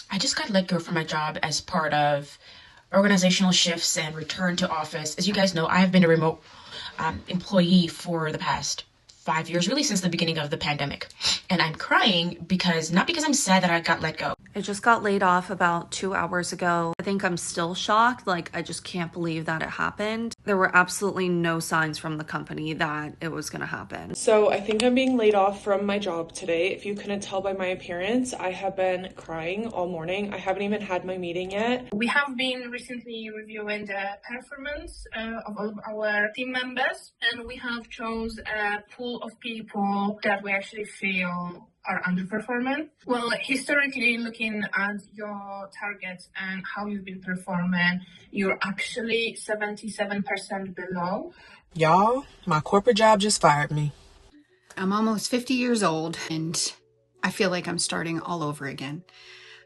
I just got let go from my job as part of organizational shifts and return to office. As you guys know, I've been a remote employee for the past 5 years, really since the beginning of the pandemic. And I'm crying because, not because I'm sad that I got let go. I just got laid off about 2 hours ago. I think I'm still shocked. Like, I just can't believe that it happened. There were absolutely no signs from the company that it was gonna happen. So I think I'm being laid off from my job today. If you couldn't tell by my appearance, I have been crying all morning. I haven't even had my meeting yet. We have been recently reviewing the performance of all of our team members, and we have chose a pool of people that we actually feel are underperforming. Well, historically, looking at your targets and how you've been performing, you're actually 77% below. Y'all, my corporate job just fired me. I'm almost 50 years old and I feel like I'm starting all over again.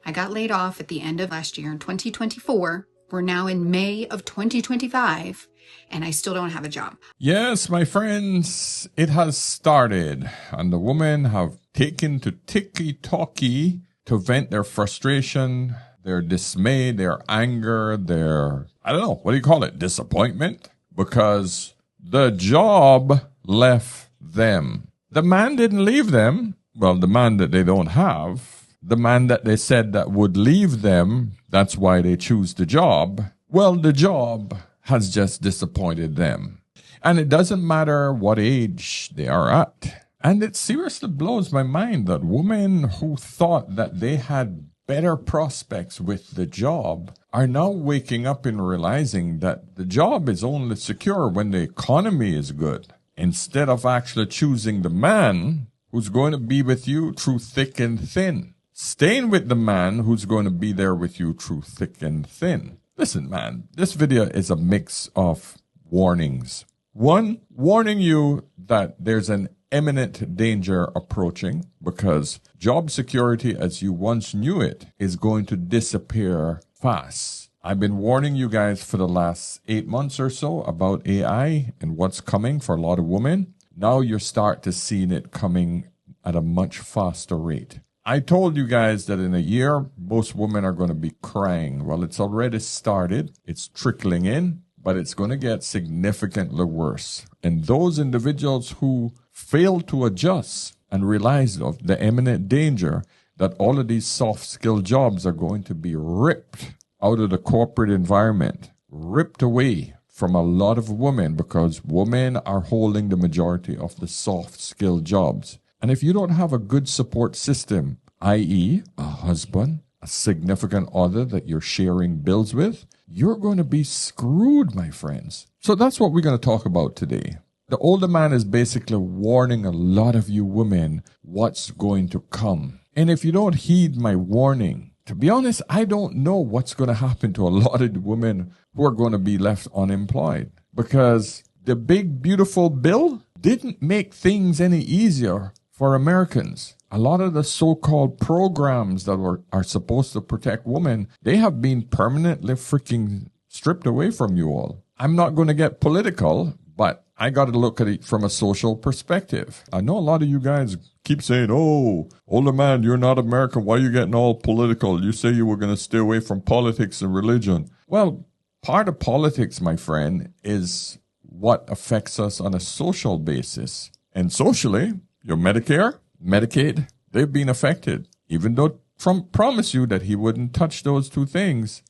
I got laid off at the end of last year in 2024. We're now in May of 2025 and I still don't have a job. Yes, my friends, it has started and the women have taken to TikTok to vent their frustration, their dismay, their anger, their, I don't know, what do you call it? Disappointment? Because the job left them. The man didn't leave them. Well, the man that they don't have, the man that they said that would leave them, that's why they choose the job. Well, the job has just disappointed them. And it doesn't matter what age they are at. And it seriously blows my mind that women who thought that they had better prospects with the job are now waking up and realizing that the job is only secure when the economy is good, instead of actually choosing the man who's going to be with you through thick and thin. Staying with the man who's going to be there with you through thick and thin. Listen, man, this video is a mix of warnings. One, warning you that there's an imminent danger approaching because job security as you once knew it is going to disappear fast. I've been warning you guys for the last 8 months or so about AI and what's coming for a lot of women. Now you start to see it coming at a much faster rate. I told you guys that in a year, most women are going to be crying. Well, it's already started. It's trickling in, but it's going to get significantly worse. And those individuals who fail to adjust and realize of the imminent danger that all of these soft skill jobs are going to be ripped out of the corporate environment, ripped away from a lot of women because women are holding the majority of the soft skill jobs. And if you don't have a good support system, i.e. a husband, a significant other that you're sharing bills with, you're going to be screwed, my friends. So that's what we're going to talk about today. The older man is basically warning a lot of you women what's going to come. And if you don't heed my warning, to be honest, I don't know what's going to happen to a lot of the women who are going to be left unemployed. Because the big, beautiful bill didn't make things any easier for Americans. A lot of the so-called programs that are supposed to protect women, they have been permanently freaking stripped away from you all. I'm not going to get political, but I got to look at it from a social perspective. I know a lot of you guys keep saying, oh, older man, you're not American. Why are you getting all political? You say you were going to stay away from politics and religion. Well, part of politics, my friend, is what affects us on a social basis. And socially, your Medicare, Medicaid, they've been affected. Even though Trump promised you that he wouldn't touch those two things,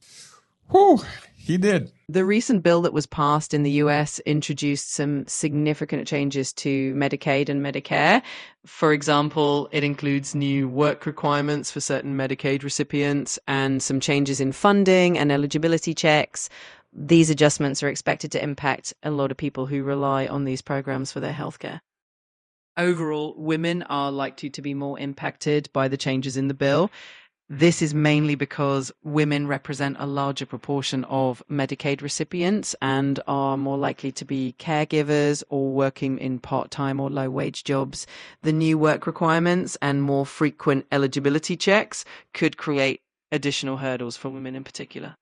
whew, he did. The recent bill that was passed in the US introduced some significant changes to Medicaid and Medicare. For example, it includes new work requirements for certain Medicaid recipients and some changes in funding and eligibility checks. These adjustments are expected to impact a lot of people who rely on these programs for their healthcare. Overall, women are likely to be more impacted by the changes in the bill. This is mainly because women represent a larger proportion of Medicaid recipients and are more likely to be caregivers or working in part-time or low-wage jobs. The new work requirements and more frequent eligibility checks could create additional hurdles for women in particular.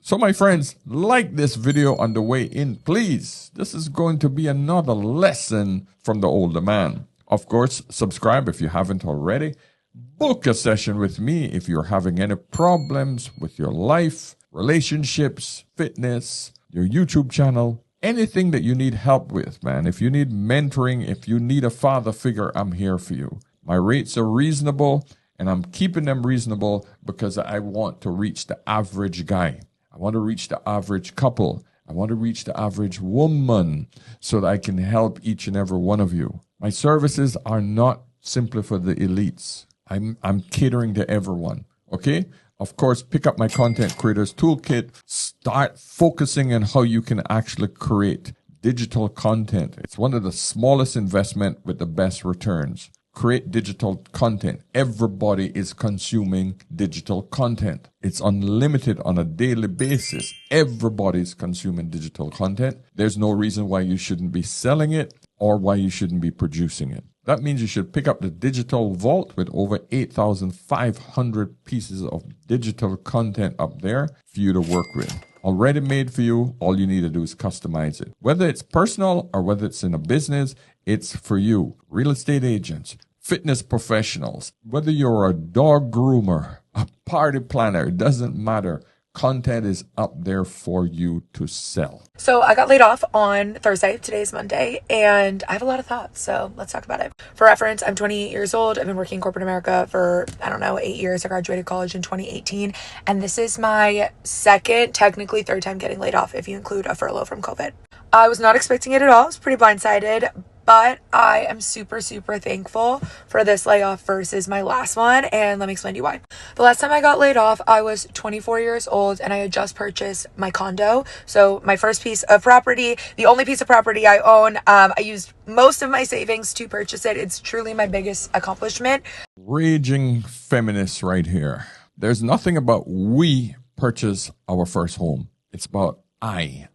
So my friends, like this video on the way in, please. This is going to be another lesson from the older man. Of course, subscribe if you haven't already. Book a session with me if you're having any problems with your life, relationships, fitness, your YouTube channel, anything that you need help with, man. If you need mentoring, if you need a father figure, I'm here for you. My rates are reasonable, and I'm keeping them reasonable because I want to reach the average guy. I want to reach the average couple. I want to reach the average woman so that I can help each and every one of you. My services are not simply for the elites. I'm catering to everyone, okay? Of course, pick up my Content Creators Toolkit. Start focusing on how you can actually create digital content. It's one of the smallest investment with the best returns. Create digital content. Everybody is consuming digital content. It's unlimited on a daily basis. Everybody's consuming digital content. There's no reason why you shouldn't be selling it or why you shouldn't be producing it. That means you should pick up the Digital Vault with over 8,500 pieces of digital content up there for you to work with. Already made for you. All you need to do is customize it. Whether it's personal or whether it's in a business, it's for you. Real estate agents, fitness professionals, whether you're a dog groomer, a party planner, it doesn't matter. Content is up there for you to sell. So I got laid off on Thursday. Today's Monday, and I have a lot of thoughts. So let's talk about it. For reference, I'm 28 years old. I've been working in corporate America for, 8 years. I graduated college in 2018. And this is my second, technically third time getting laid off if you include a furlough from COVID. I was not expecting it at all. I was pretty blindsided. But I am super, super thankful for this layoff versus my last one. And let me explain to you why. The last time I got laid off, I was 24 years old and I had just purchased my condo. So my first piece of property, the only piece of property I own, I used most of my savings to purchase it. It's truly my biggest accomplishment. Raging feminists right here. There's nothing about we purchase our first home. It's about I.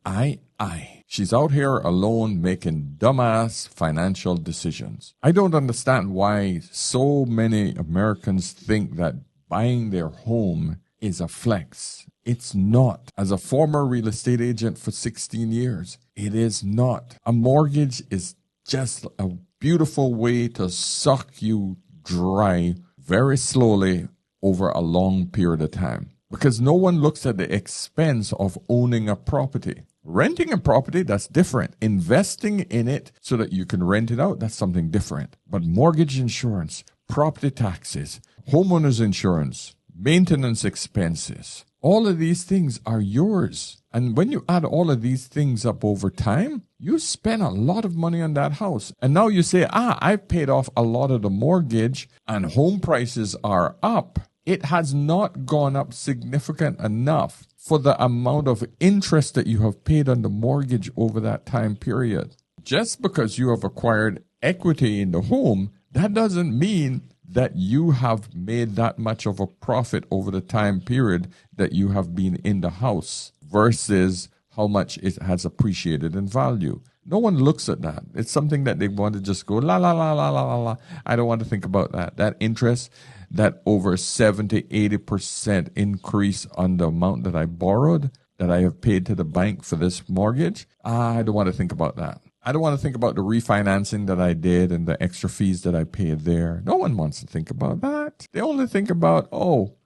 She's out here alone making dumbass financial decisions. I don't understand why so many Americans think that buying their home is a flex. It's not. As a former real estate agent for 16 years, it is not. A mortgage is just a beautiful way to suck you dry very slowly over a long period of time. Because no one looks at the expense of owning a property. Renting a property, that's different. Investing in it so that you can rent it out, that's something different. But mortgage insurance, property taxes, homeowners insurance, maintenance expenses, all of these things are yours. And when you add all of these things up over time, you spend a lot of money on that house. And now you say, I've paid off a lot of the mortgage and home prices are up. It has not gone up significant enough for the amount of interest that you have paid on the mortgage over that time period. Just because you have acquired equity in the home, that doesn't mean that you have made that much of a profit over the time period that you have been in the house versus how much it has appreciated in value. No one looks at that. It's something that they want to just go, la, la, la, la, la, la, la. I don't want to think about that. That interest, that over 70-80% increase on the amount that I borrowed, that I have paid to the bank for this mortgage, I don't want to think about that. I don't want to think about the refinancing that I did and the extra fees that I paid there. No one wants to think about that. They only think about,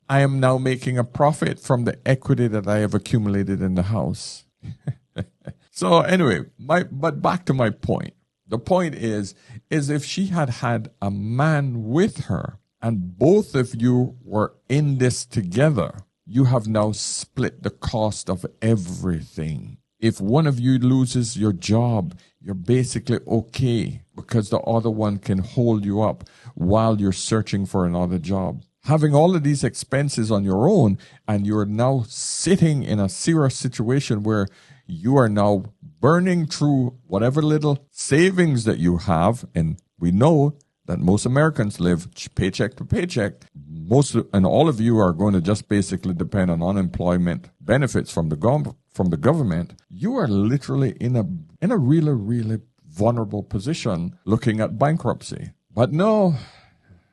I am now making a profit from the equity that I have accumulated in the house. So anyway, but back to my point. The point is if she had had a man with her and both of you were in this together, you have now split the cost of everything. If one of you loses your job, you're basically okay because the other one can hold you up while you're searching for another job. Having all of these expenses on your own, and you're now sitting in a serious situation where you are now burning through whatever little savings that you have, and we know that most Americans live paycheck to paycheck. And all of you are going to just basically depend on unemployment benefits from the government. You are literally in a really, really vulnerable position looking at bankruptcy. But no,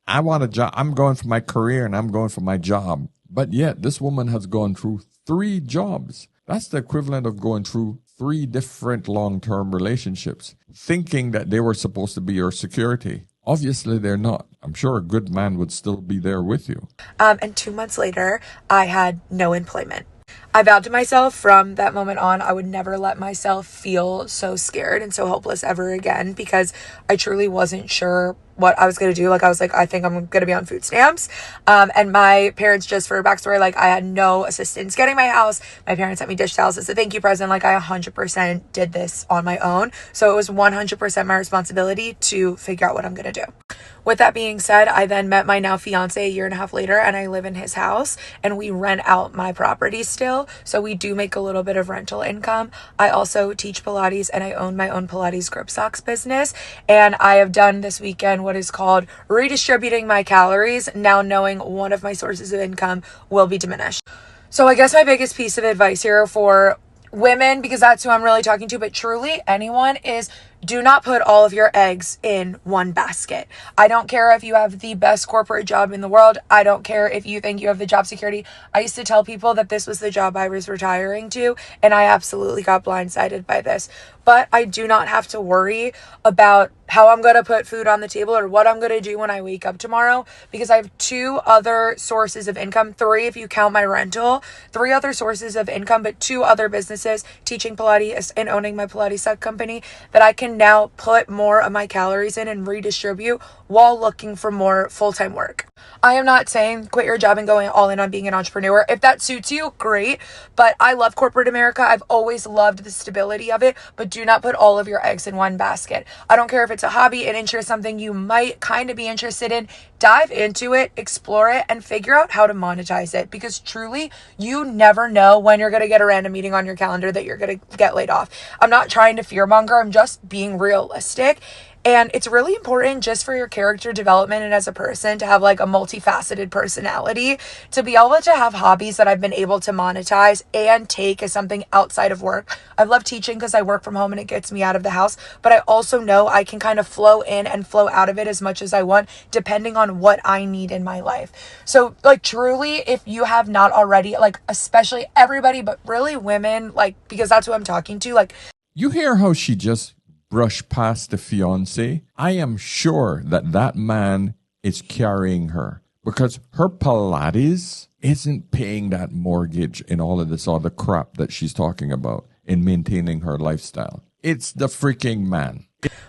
I want a job. I'm going for my career and I'm going for my job. But yet this woman has gone through 3 jobs. That's the equivalent of going through 3 different long-term relationships, thinking that they were supposed to be your security. Obviously, they're not. I'm sure a good man would still be there with you. And 2 months later, I had no employment. I vowed to myself from that moment on, I would never let myself feel so scared and so hopeless ever again, because I truly wasn't sure what I was going to do. Like, I was like, I think I'm going to be on food stamps. And my parents, just for a backstory, like, I had no assistance getting my house. My parents sent me dish towels as a thank you present. Like, I 100% did this on my own. So it was 100% my responsibility to figure out what I'm going to do. With that being said, I then met my now fiance a year and a half later, and I live in his house, and we rent out my property still. So we do make a little bit of rental income. I also teach Pilates, and I own my own Pilates grip socks business. And I have done this weekend what is called redistributing my calories, now knowing one of my sources of income will be diminished. So I guess my biggest piece of advice here for women, because that's who I'm really talking to, but truly anyone, is do not put all of your eggs in one basket. I don't care if you have the best corporate job in the world. I don't care if you think you have the job security. I used to tell people that this was the job I was retiring to, and I absolutely got blindsided by this. But I do not have to worry about how I'm going to put food on the table or what I'm going to do when I wake up tomorrow, because I have 2 other sources of income, 3 if you count my rental, 3 other sources of income, but 2 other businesses, teaching Pilates and owning my Pilates sub company, that I can now put more of my calories in and redistribute while looking for more full-time work. I am not saying quit your job and going all in on being an entrepreneur. If that suits you, great. But I love corporate America. I've always loved the stability of it, but do not put all of your eggs in one basket. I don't care if it's a hobby, an interest, something you might kind of be interested in. Dive into it, explore it, and figure out how to monetize it, because truly, you never know when you're going to get a random meeting on your calendar that you're going to get laid off. I'm not trying to fearmonger. I'm just being realistic. And it's really important just for your character development and as a person to have like a multifaceted personality, to be able to have hobbies that I've been able to monetize and take as something outside of work. I love teaching because I work from home and it gets me out of the house, but I also know I can kind of flow in and flow out of it as much as I want, depending on what I need in my life. So like truly, if you have not already, like especially everybody, but really women, like, because that's who I'm talking to, like, you hear how she just brush past the fiance? I am sure that that man is carrying her, because her Pilates isn't paying that mortgage and all of this other crap that she's talking about in maintaining her lifestyle. It's the freaking man.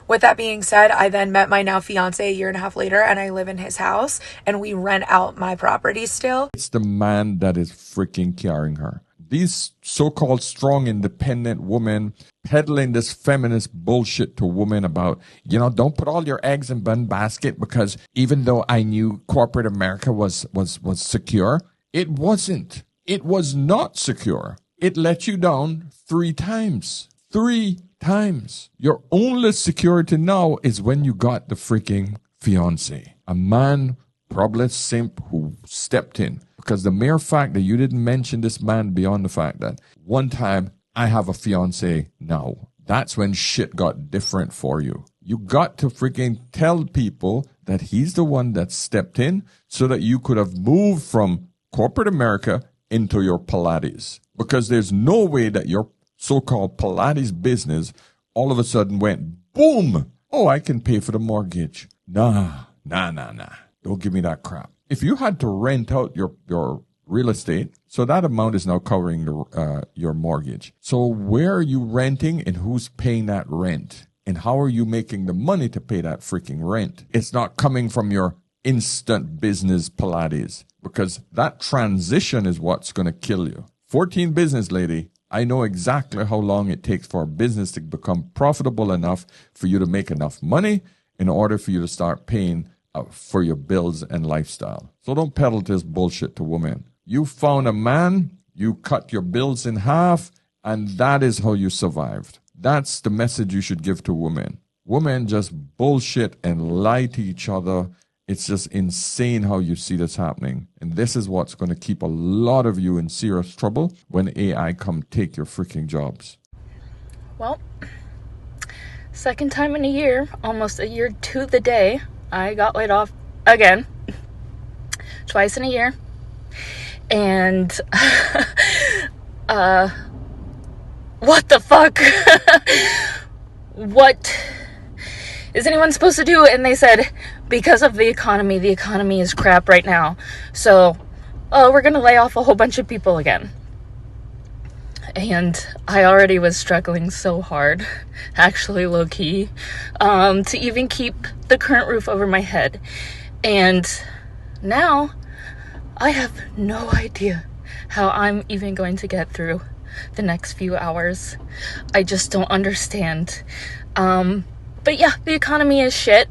With that being said, I then met my now fiance a year and a half later, and I live in his house, and we rent out my property still. It's the man that is freaking carrying her. These so-called strong, independent women peddling this feminist bullshit to women about, don't put all your eggs in one basket, because even though I knew corporate America was secure, it wasn't. It was not secure. It let you down 3 times. 3 times. Your only security now is when you got the freaking fiance. A man, probably a simp, who stepped in. Because the mere fact that you didn't mention this man beyond the fact that one time I have a fiance now, that's when shit got different for you. You got to freaking tell people that he's the one that stepped in so that you could have moved from corporate America into your Pilates. Because there's no way that your so-called Pilates business all of a sudden went boom. Oh, I can pay for the mortgage. Nah. Don't give me that crap. If you had to rent out your real estate, so that amount is now covering your mortgage. So where are you renting and who's paying that rent? And how are you making the money to pay that freaking rent? It's not coming from your instant business Pilates, because that transition is what's going to kill you. 14 business lady, I know exactly how long it takes for a business to become profitable enough for you to make enough money in order for you to start paying for your bills and lifestyle. So don't peddle this bullshit to women. You found a man, you cut your bills in half, and that is how you survived. That's the message you should give to women. Women just bullshit and lie to each other. It's just insane how you see this happening. And this is what's going to keep a lot of you in serious trouble when AI come take your freaking jobs. Well, second time in a year, almost a year to the day, I got laid off again, twice in a year, and, what the fuck? What is anyone supposed to do it? And they said, because of the economy is crap right now. So, we're going to lay off a whole bunch of people again. And I already was struggling so hard, actually low-key, to even keep the current roof over my head. And now I have no idea how I'm even going to get through the next few hours. I just don't understand. But yeah, the economy is shit.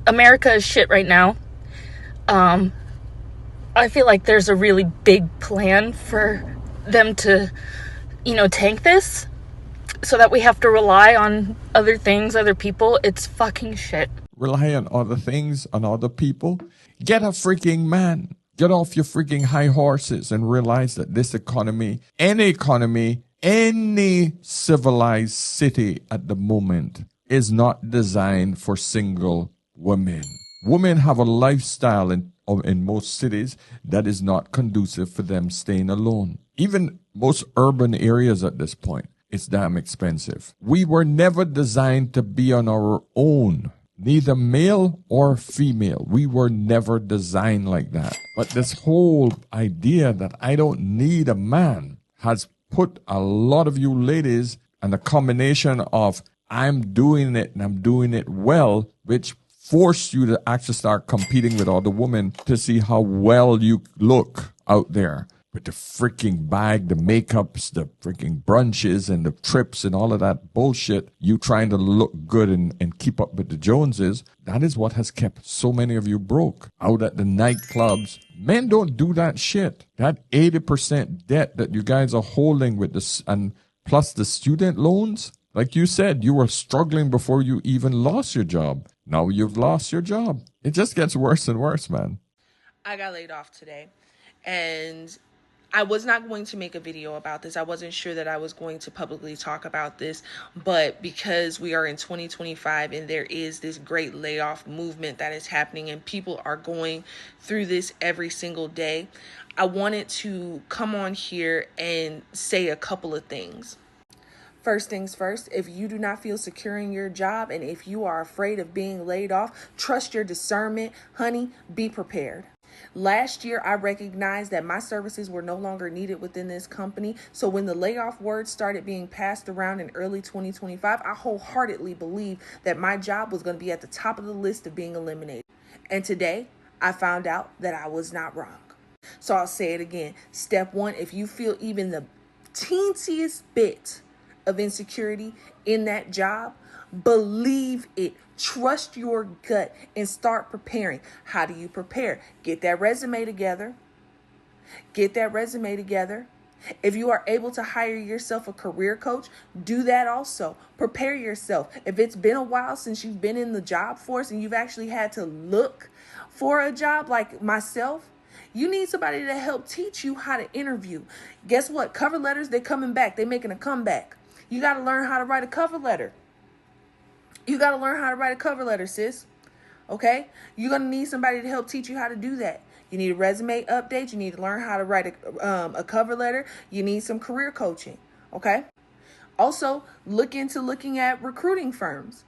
America is shit right now. I feel like there's a really big plan for them to, tank this so that we have to rely on other things, other people. It's fucking shit. Rely on other things, on other people. Get a freaking man. Get off your freaking high horses and realize that this economy, any civilized city at the moment is not designed for single women. Women have a lifestyle in most cities that is not conducive for them staying alone. Even most urban areas at this point, it's damn expensive. We were never designed to be on our own. Neither male or female. We were never designed like that. But this whole idea that I don't need a man has put a lot of you ladies in a combination of I'm doing it and I'm doing it well, which forced you to actually start competing with other women to see how well you look out there. With the freaking bag, the makeups, the freaking brunches and the trips and all of that bullshit, you trying to look good and keep up with the Joneses, that is what has kept so many of you broke. Out at the nightclubs, men don't do that shit. That 80% debt that you guys are holding with this, and plus the student loans, like you said, you were struggling before you even lost your job. Now you've lost your job. It just gets worse and worse, man. I got laid off today, and I was not going to make a video about this. I wasn't sure that I was going to publicly talk about this, but because we are in 2025 and there is this great layoff movement that is happening and people are going through this every single day, I wanted to come on here and say a couple of things. First things first, if you do not feel secure in your job and if you are afraid of being laid off, trust your discernment. Honey, be prepared. Last year, I recognized that my services were no longer needed within this company. So when the layoff word started being passed around in early 2025, I wholeheartedly believed that my job was going to be at the top of the list of being eliminated. And today, I found out that I was not wrong. So I'll say it again. Step one, if you feel even the teensiest bit of insecurity in that job, believe it. Trust your gut and start preparing. How do you prepare? Get that resume together. If you are able to hire yourself a career coach, do that also. Prepare yourself. If it's been a while since you've been in the job force and you've actually had to look for a job like myself, you need somebody to help teach you how to interview. Guess what? Cover letters, they're coming back. They're making a comeback. You got to learn how to write a cover letter. Sis. Okay? You're going to need somebody to help teach you how to do that. You need a resume update. You need to learn how to write a cover letter. You need some career coaching. Okay? Also, looking at recruiting firms.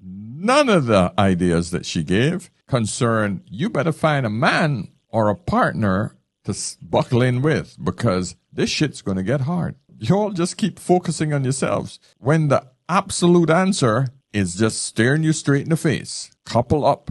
None of the ideas that she gave concern you better find a man or a partner to buckle in with, because this shit's going to get hard. You all just keep focusing on yourselves when the absolute answer is just staring you straight in the face. Couple up.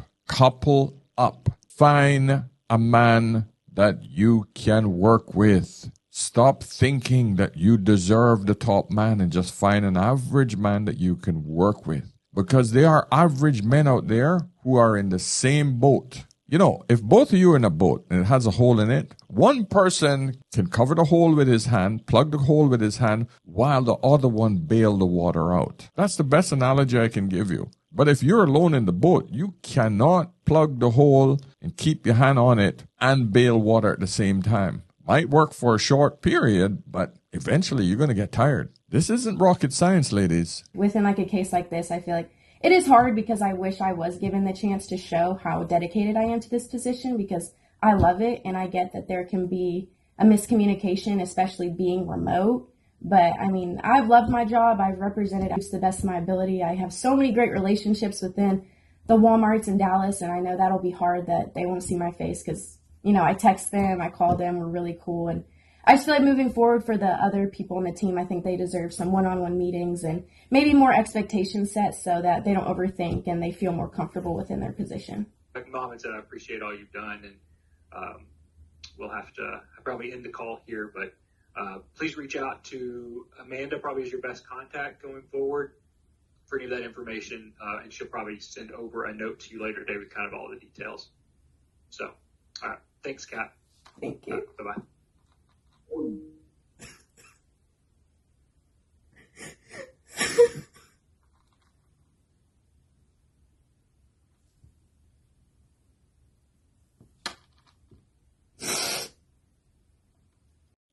Find a man that you can work with. Stop thinking that you deserve the top man and just find an average man that you can work with. Because there are average men out there who are in the same boat. You know, if both of you are in a boat and it has a hole in it, one person can cover the hole with his hand, plug the hole with his hand, while the other one bail the water out. That's the best analogy I can give you. But if you're alone in the boat, you cannot plug the hole and keep your hand on it and bail water at the same time. Might work for a short period, but eventually you're going to get tired. This isn't rocket science, ladies. Within like a case like this, I feel like it is hard because I wish I was given the chance to show how dedicated I am to this position, because I love it and I get that there can be a miscommunication, especially being remote. But I mean, I've loved my job. I've represented to the best of my ability. I have so many great relationships within the Walmarts in Dallas, and I know that'll be hard that they won't see my face because, you know, I text them, I call them, we're really cool. And I just feel like moving forward for the other people on the team, I think they deserve some one-on-one meetings and maybe more expectations set so that they don't overthink and they feel more comfortable within their position. Like Mom said, I appreciate all you've done, and we'll have to probably end the call here, but please reach out to Amanda, probably as your best contact going forward for any of that information, and she'll probably send over a note to you later today with kind of all the details. So, all right. Thanks, Kat. Thank you. Bye-bye.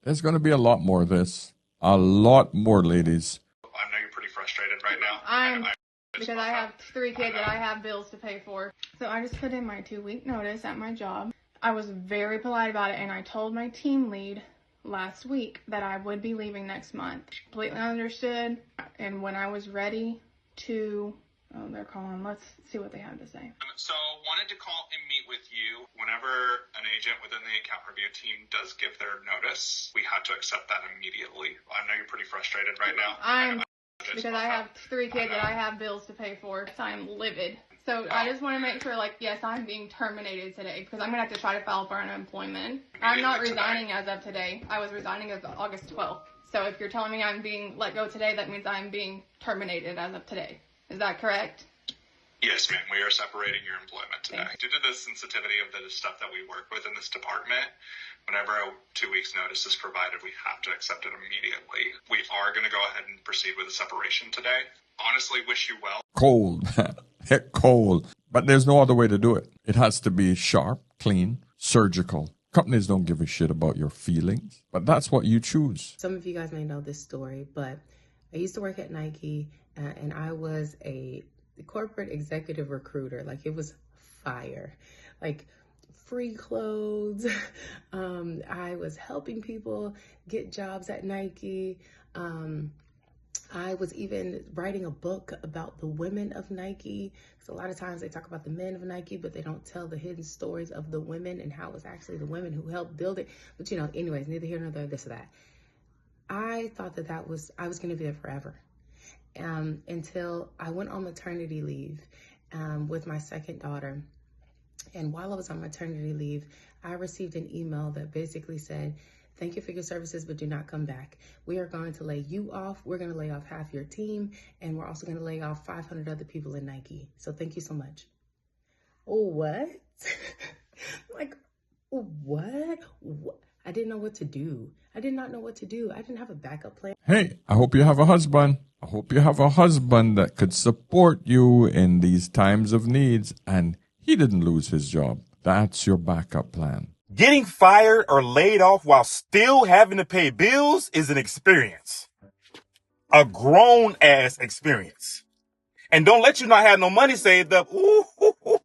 There's going to be a lot more of this. A lot more, ladies. I know you're pretty frustrated right now. Because I have 3 kids and I have bills to pay for. So I just put in my 2-week notice at my job. I was very polite about it, and I told my team lead last week that I would be leaving next month. Completely understood, and when I was ready to, oh, they're calling, let's see what they have to say. So wanted to call and meet with you. Whenever an agent within the account review team does give their notice, we have to accept that immediately. I know you're pretty frustrated right now. Because I have 3 kids and I have bills to pay for. I'm livid. So I just want to make sure, like, yes, I'm being terminated today because I'm going to have to try to file for unemployment. I'm not resigning as of today. I was resigning as of August 12th. So if you're telling me I'm being let go today, that means I'm being terminated as of today. Is that correct? Yes, ma'am. We are separating your employment today. Due to the sensitivity of the stuff that we work with in this department, whenever a 2 weeks notice is provided, we have to accept it immediately. We are going to go ahead and proceed with the separation today. Honestly, wish you well. Cold. Cold. But there's no other way to do it. It has to be sharp, clean, surgical. Companies don't give a shit about your feelings, but that's what you choose. Some of you guys may know this story, but I used to work at Nike, and I was a corporate executive recruiter. Like, it was fire. Like, free clothes. I was helping people get jobs at Nike. I was even writing a book about the women of Nike. Because a lot of times they talk about the men of Nike, but they don't tell the hidden stories of the women and how it was actually the women who helped build it. But, you know, anyways, neither here nor there, this or that. I thought that I was going to be there forever. Until I went on maternity leave with my second daughter. And while I was on maternity leave, I received an email that basically said, thank you for your services, but do not come back. We are going to lay you off. We're going to lay off half your team. And we're also going to lay off 500 other people in Nike. So thank you so much. Oh, what? Like, what? I didn't know what to do. I did not know what to do. I didn't have a backup plan. Hey, I hope you have a husband. I hope you have a husband that could support you in these times of needs. And he didn't lose his job. That's your backup plan. Getting fired or laid off while still having to pay bills is an experience. A grown-ass experience. And don't let you not have no money saved up. Ooh, ooh, ooh.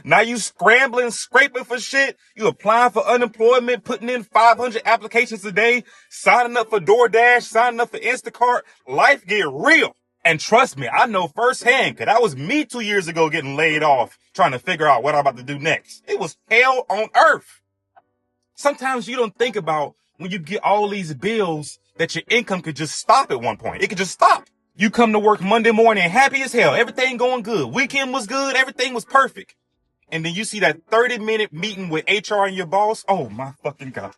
Now you scrambling, scraping for shit. You applying for unemployment, putting in 500 applications a day, signing up for DoorDash, signing up for Instacart. Life get real. And trust me, I know firsthand, because that was me 2 years ago getting laid off, trying to figure out what I'm about to do next. It was hell on earth. Sometimes you don't think about when you get all these bills that your income could just stop at one point. It could just stop. You come to work Monday morning happy as hell. Everything going good. Weekend was good. Everything was perfect. And then you see that 30-minute meeting with HR and your boss. Oh, my fucking God.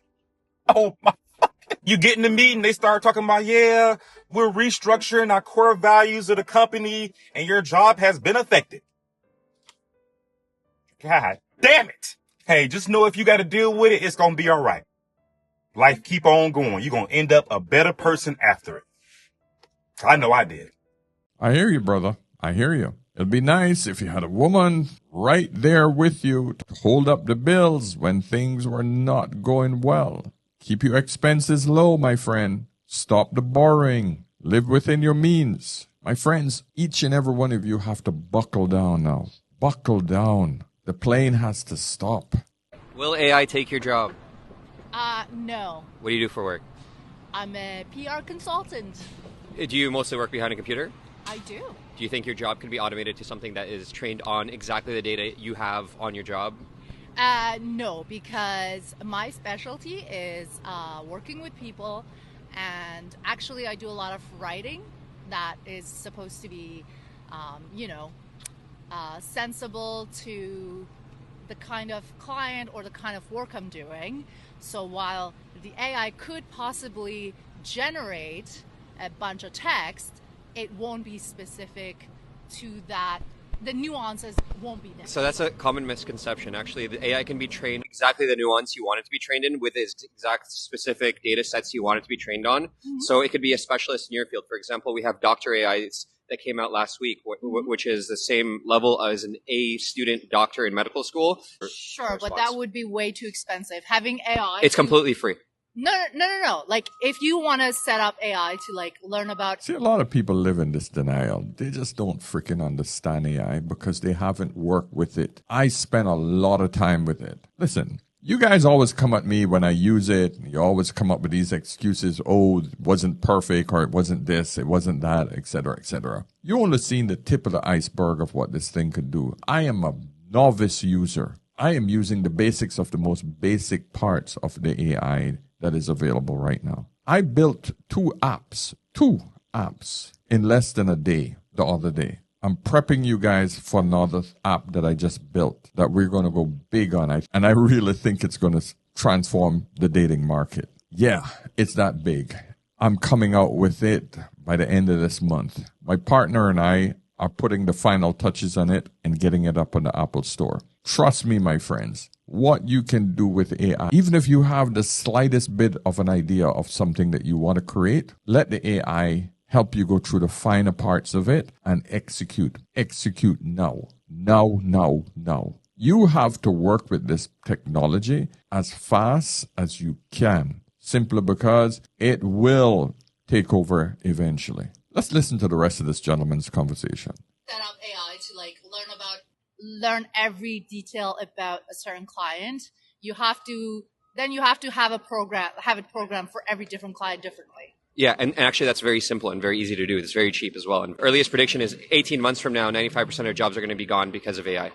Oh, my fucking. You get in the meeting. They start talking about, yeah, we're restructuring our core values of the company and your job has been affected. God damn it. Hey, just know if you got to deal with it, it's going to be all right. Life keep on going. You're going to end up a better person after it. I know I did. I hear you, brother. I hear you. It'd be nice if you had a woman right there with you to hold up the bills when things were not going well. Keep your expenses low, my friend. Stop the borrowing. Live within your means. My friends, each and every one of you have to buckle down now. Buckle down. The plane has to stop. Will AI take your job? No. What do you do for work? I'm a PR consultant. Do you mostly work behind a computer? I do. Do you think your job can be automated to something that is trained on exactly the data you have on your job? No, because my specialty is working with people, and actually I do a lot of writing that is supposed to be, sensible to the kind of client or the kind of work I'm doing. So while the AI could possibly generate a bunch of text, it won't be specific to that. The nuances won't be there. So that's a common misconception. Actually, the AI can be trained exactly the nuance you want it to be trained in with its exact specific data sets you want it to be trained on. Mm-hmm. So it could be a specialist in your field. For example, we have Dr. AIs that came out last week, which is the same level as an A student doctor in medical school. Sure, but that would be way too expensive. Having AI... It's completely free. No. Like, if you want to set up AI to, like, learn about... See, a lot of people live in this denial. They just don't freaking understand AI because they haven't worked with it. I spent a lot of time with it. Listen, you guys always come at me when I use it. You always come up with these excuses. Oh, it wasn't perfect, or it wasn't this, it wasn't that, etc., etc. You only seen the tip of the iceberg of what this thing could do. I am a novice user. I am using the basics of the most basic parts of the AI that is available right now. I built two apps in less than a day the other day. I'm prepping you guys for another app that I just built that we're going to go big on. And I really think it's going to transform the dating market. Yeah, it's that big. I'm coming out with it by the end of this month. My partner and I are putting the final touches on it and getting it up on the Apple Store. Trust me, my friends, what you can do with AI. Even if you have the slightest bit of an idea of something that you want to create, let the AI help you go through the finer parts of it and execute. Execute now. Now. You have to work with this technology as fast as you can, simply because it will take over eventually. Let's listen to the rest of this gentleman's conversation. Set up AI to, like, learn every detail about a certain client. You have to have it programmed for every different client differently. Yeah, and actually that's very simple and very easy to do. It's very cheap as well. And earliest prediction is 18 months from now, 95% of jobs are going to be gone because of AI.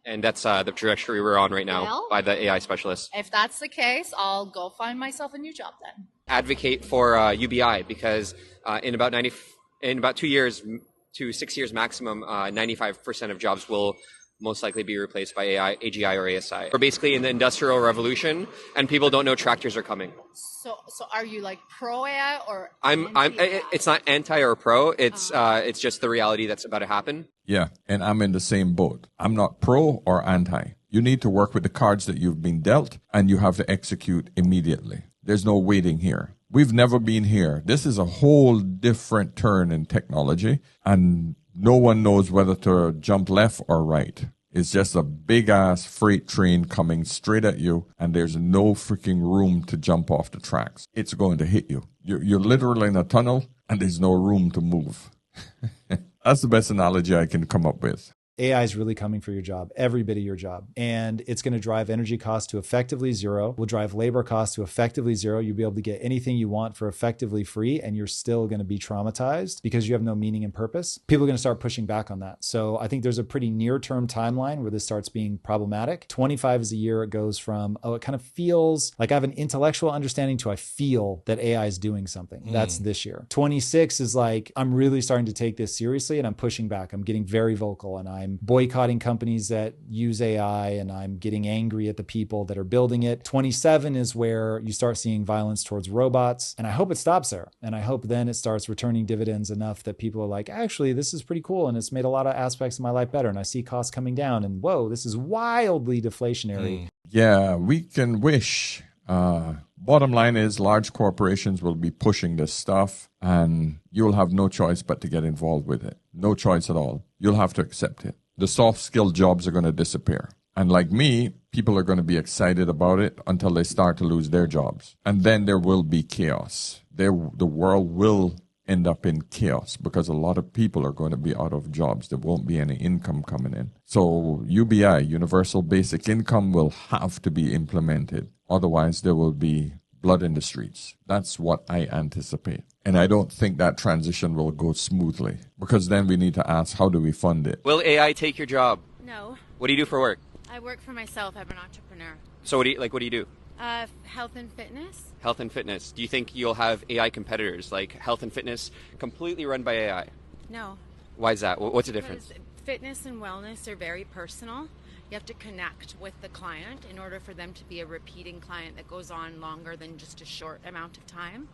And that's the trajectory we're on right now by the AI specialists. If that's the case, I'll go find myself a new job then. Advocate for UBI because in about 2 years to 6 years maximum, 95% of jobs will most likely be replaced by AI, AGI, or ASI. We're basically in the industrial revolution, and people don't know tractors are coming. So are you, like, pro AI or? It's not anti or pro. It's just the reality that's about to happen. Yeah, and I'm in the same boat. I'm not pro or anti. You need to work with the cards that you've been dealt, and you have to execute immediately. There's no waiting here. We've never been here. This is a whole different turn in technology, and no one knows whether to jump left or right. It's just a big-ass freight train coming straight at you, and there's no freaking room to jump off the tracks. It's going to hit you. You're literally in a tunnel, and there's no room to move. That's the best analogy I can come up with. AI is really coming for your job, every bit of your job. And it's going to drive energy costs to effectively zero, will drive labor costs to effectively zero. You'll be able to get anything you want for effectively free, and you're still going to be traumatized because you have no meaning and purpose. People are going to start pushing back on that. So I think there's a pretty near-term timeline where this starts being problematic. 25 is a year it goes from, it kind of feels like I have an intellectual understanding to I feel that AI is doing something. That's this year. 26 is like, I'm really starting to take this seriously and I'm pushing back. I'm getting very vocal and I'm boycotting companies that use AI and I'm getting angry at the people that are building it. 27 is where you start seeing violence towards robots. And I hope it stops there. And I hope then it starts returning dividends enough that people are like, actually, this is pretty cool. And it's made a lot of aspects of my life better. And I see costs coming down and whoa, this is wildly deflationary. Yeah, we can wish. Bottom line is large corporations will be pushing this stuff and you'll have no choice but to get involved with it. No choice at all. You'll have to accept it. The soft skill jobs are going to disappear. And like me, people are going to be excited about it until they start to lose their jobs. And then there will be chaos. The world will end up in chaos because a lot of people are going to be out of jobs. There won't be any income coming in. So UBI, Universal Basic Income, will have to be implemented. Otherwise, there will be blood in the streets. That's what I anticipate. And I don't think that transition will go smoothly, because then we need to ask, how do we fund it? Will AI take your job? No. What do you do for work? I work for myself. I'm an entrepreneur. So what do you do? Health and fitness. Health and fitness. Do you think you'll have AI competitors, like health and fitness completely run by AI? No. Why is that? What's the difference? Because fitness and wellness are very personal. You have to connect with the client in order for them to be a repeating client that goes on longer than just a short amount of time.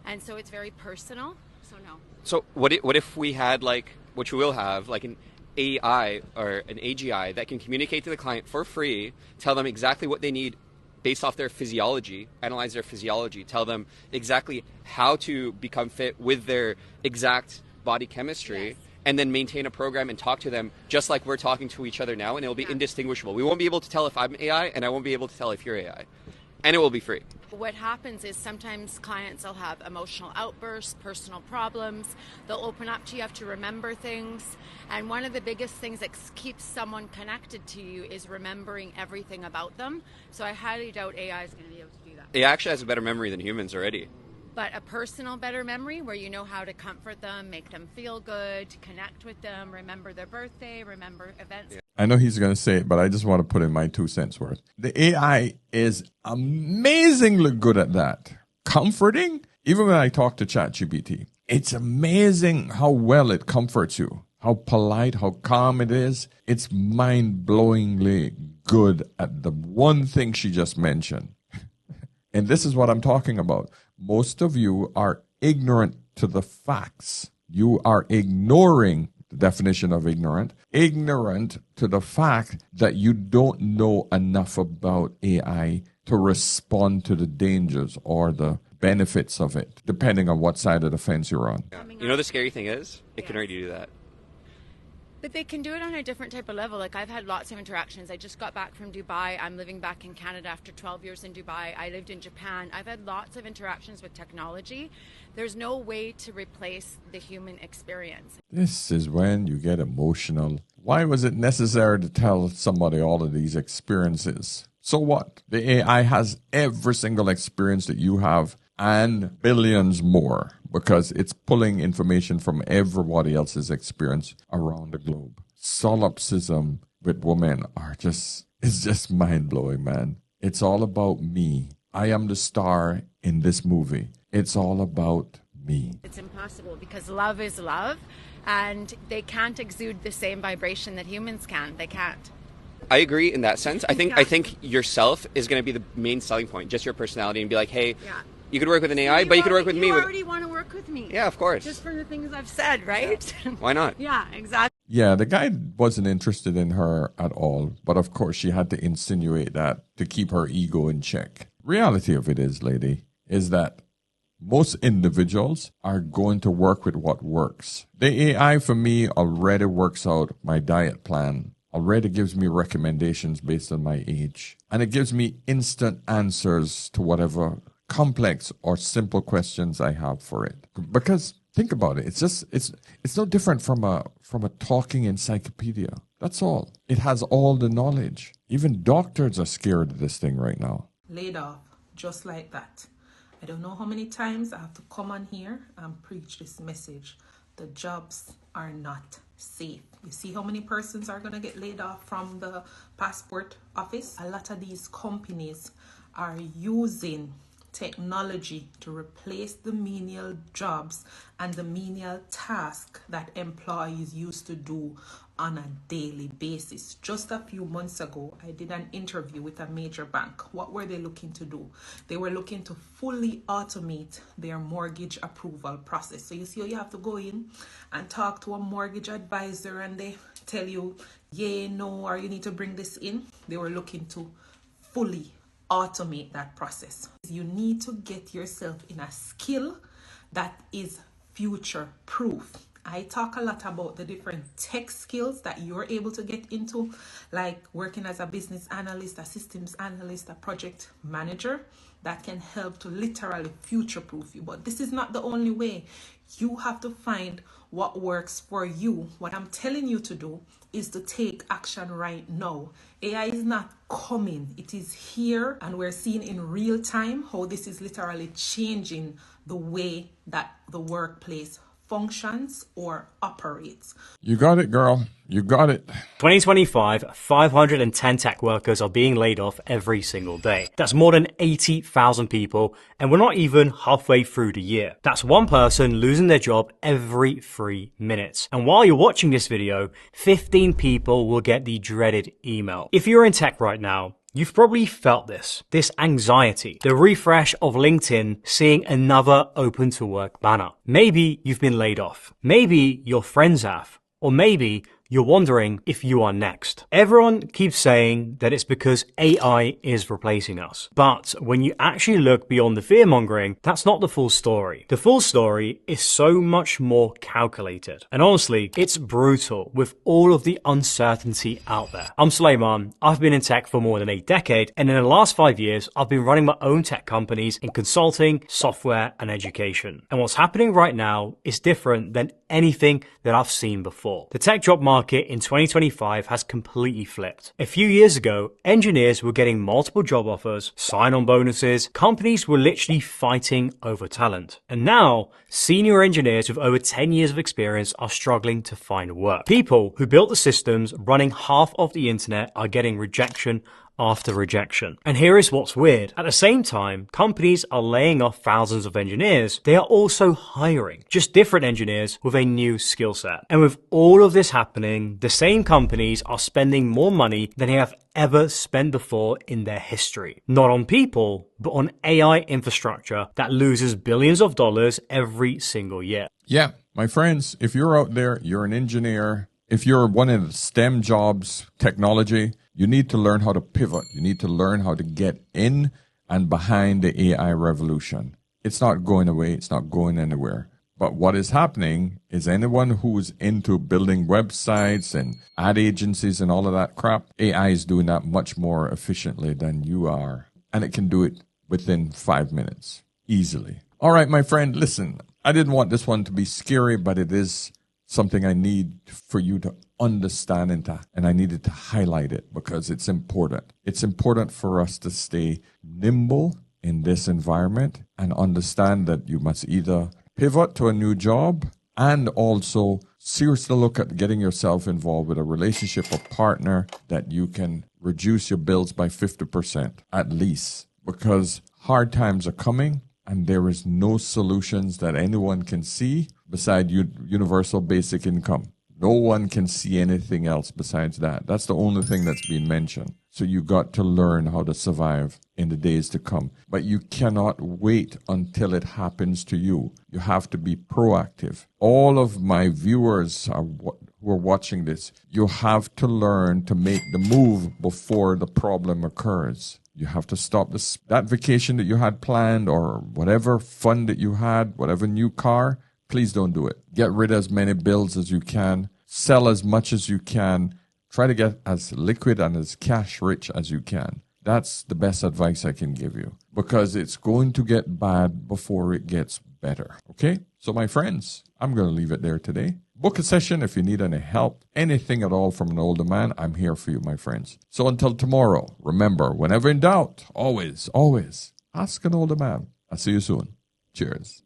And so it's very personal. So no. So what if we had, like, which we will have, like an AI or an AGI that can communicate to the client for free, tell them exactly what they need based off their physiology, analyze their physiology, tell them exactly how to become fit with their exact body chemistry, yes, and then maintain a program and talk to them just like we're talking to each other now, and it'll be indistinguishable. We won't be able to tell if I'm AI, and I won't be able to tell if you're AI. And it will be free. What happens is sometimes clients will have emotional outbursts, personal problems. They'll open up to you, have to remember things. And one of the biggest things that keeps someone connected to you is remembering everything about them. So I highly doubt AI is going to be able to do that. AI actually has a better memory than humans already. But a personal better memory where you know how to comfort them, make them feel good, connect with them, remember their birthday, remember events. Yeah. I know he's going to say it, but I just want to put in my 2 cents worth. The AI is amazingly good at that. Comforting, even when I talk to ChatGPT, it's amazing how well it comforts you, how polite, how calm it is. It's mind-blowingly good at the one thing she just mentioned. And this is what I'm talking about. Most of you are ignorant to the facts. You are ignoring the definition of ignorant to the fact that you don't know enough about AI to respond to the dangers or the benefits of it, depending on what side of the fence you're on. Yeah. You know the scary thing is? It can already do that. But they can do it on a different type of level. Like, I've had lots of interactions. I just got back from Dubai. I'm living back in Canada after 12 years in Dubai. I lived in Japan. I've had lots of interactions with technology. There's no way to replace the human experience. This is when you get emotional. Why was it necessary to tell somebody all of these experiences? So what? The AI has every single experience that you have and billions more, because it's pulling information from everybody else's experience around the globe. Solipsism with women it's just mind-blowing, man. It's all about me. I am the star in this movie. It's all about me. It's impossible because love is love, and they can't exude the same vibration that humans can. They can't. I agree in that sense. I think yourself is going to be the main selling point, just your personality, and be like, hey, you could work with an AI, but you could work with me. You already want to work with me. Yeah, of course. Just for the things I've said, right? Yeah. Why not? Yeah, exactly. Yeah, the guy wasn't interested in her at all, but of course she had to insinuate that to keep her ego in check. Reality of it is, lady, is that most individuals are going to work with what works. The AI for me already works out my diet plan, already gives me recommendations based on my age, and it gives me instant answers to whatever complex or simple questions I have for it. Because think about it, it's no different from a talking encyclopedia. That's all. It has all the knowledge. Even doctors are scared of this thing right now. Laid off, just like that. I don't know how many times I have to come on here and preach this message. The jobs are not safe. You see how many persons are going to get laid off from the passport office? A lot of these companies are using technology to replace the menial jobs and the menial task that employees used to do on a daily basis. Just a few months ago, I did an interview with a major bank. What were they looking to do? They were looking to fully automate their mortgage approval process. So you see how you have to go in and talk to a mortgage advisor and they tell you, yeah, no, or you need to bring this in. They were looking to fully automate that process. You need to get yourself in a skill that is future proof. I talk a lot about the different tech skills that you're able to get into, like working as a business analyst, a systems analyst, a project manager, that can help to literally future-proof you. But this is not the only way. You have to find what works for you. What I'm telling you to do is to take action right now. AI is not coming. It is here, and we're seeing in real time how this is literally changing the way that the workplace functions or operates. You got it, girl. You got it. 2025, 510 tech workers are being laid off every single day. That's more than 80,000 people, and we're not even halfway through the year. That's one person losing their job every 3 minutes. And while you're watching this video, 15 people will get the dreaded email. If you're in tech right now, you've probably felt this anxiety, the refresh of LinkedIn seeing another open to work banner. Maybe you've been laid off. Maybe your friends have. Or maybe you're wondering if you are next. Everyone keeps saying that it's because AI is replacing us. But when you actually look beyond the fear-mongering, that's not the full story. The full story is so much more calculated. And honestly, it's brutal with all of the uncertainty out there. I'm Suleiman. I've been in tech for more than a decade, and in the last 5 years, I've been running my own tech companies in consulting, software, and education. And what's happening right now is different than anything that I've seen before. The tech job market in 2025 has completely flipped. A few years ago, engineers were getting multiple job offers, sign-on bonuses, companies were literally fighting over talent. And now, senior engineers with over 10 years of experience are struggling to find work. People who built the systems running half of the internet are getting rejection after rejection. And here is what's weird. At the same time, companies are laying off thousands of engineers. They are also hiring just different engineers with a new skill set. And with all of this happening, the same companies are spending more money than they have ever spent before in their history. Not on people, but on AI infrastructure that loses billions of dollars every single year. Yeah, my friends, if you're out there, you're an engineer. If you're one of the STEM jobs, technology, you need to learn how to pivot. You need to learn how to get in and behind the AI revolution. It's not going away. It's not going anywhere. But what is happening is anyone who's into building websites and ad agencies and all of that crap, AI is doing that much more efficiently than you are. And it can do it within 5 minutes, easily. All right, my friend, listen, I didn't want this one to be scary, but it is something I need for you to understand and I needed to highlight it because it's important. It's important for us to stay nimble in this environment and understand that you must either pivot to a new job and also seriously look at getting yourself involved with a relationship or partner that you can reduce your bills by 50% at least, because hard times are coming and there is no solutions that anyone can see beside universal basic income. No one can see anything else besides that. That's the only thing that's being mentioned. So you got to learn how to survive in the days to come. But you cannot wait until it happens to you. You have to be proactive. All of my viewers who are watching this, you have to learn to make the move before the problem occurs. You have to stop that vacation that you had planned or whatever fun that you had, whatever new car. Please don't do it. Get rid of as many bills as you can. Sell as much as you can. Try to get as liquid and as cash rich as you can. That's the best advice I can give you because it's going to get bad before it gets better. Okay? So my friends, I'm going to leave it there today. Book a session if you need any help, anything at all from an older man. I'm here for you, my friends. So until tomorrow, remember, whenever in doubt, always, always ask an older man. I'll see you soon. Cheers.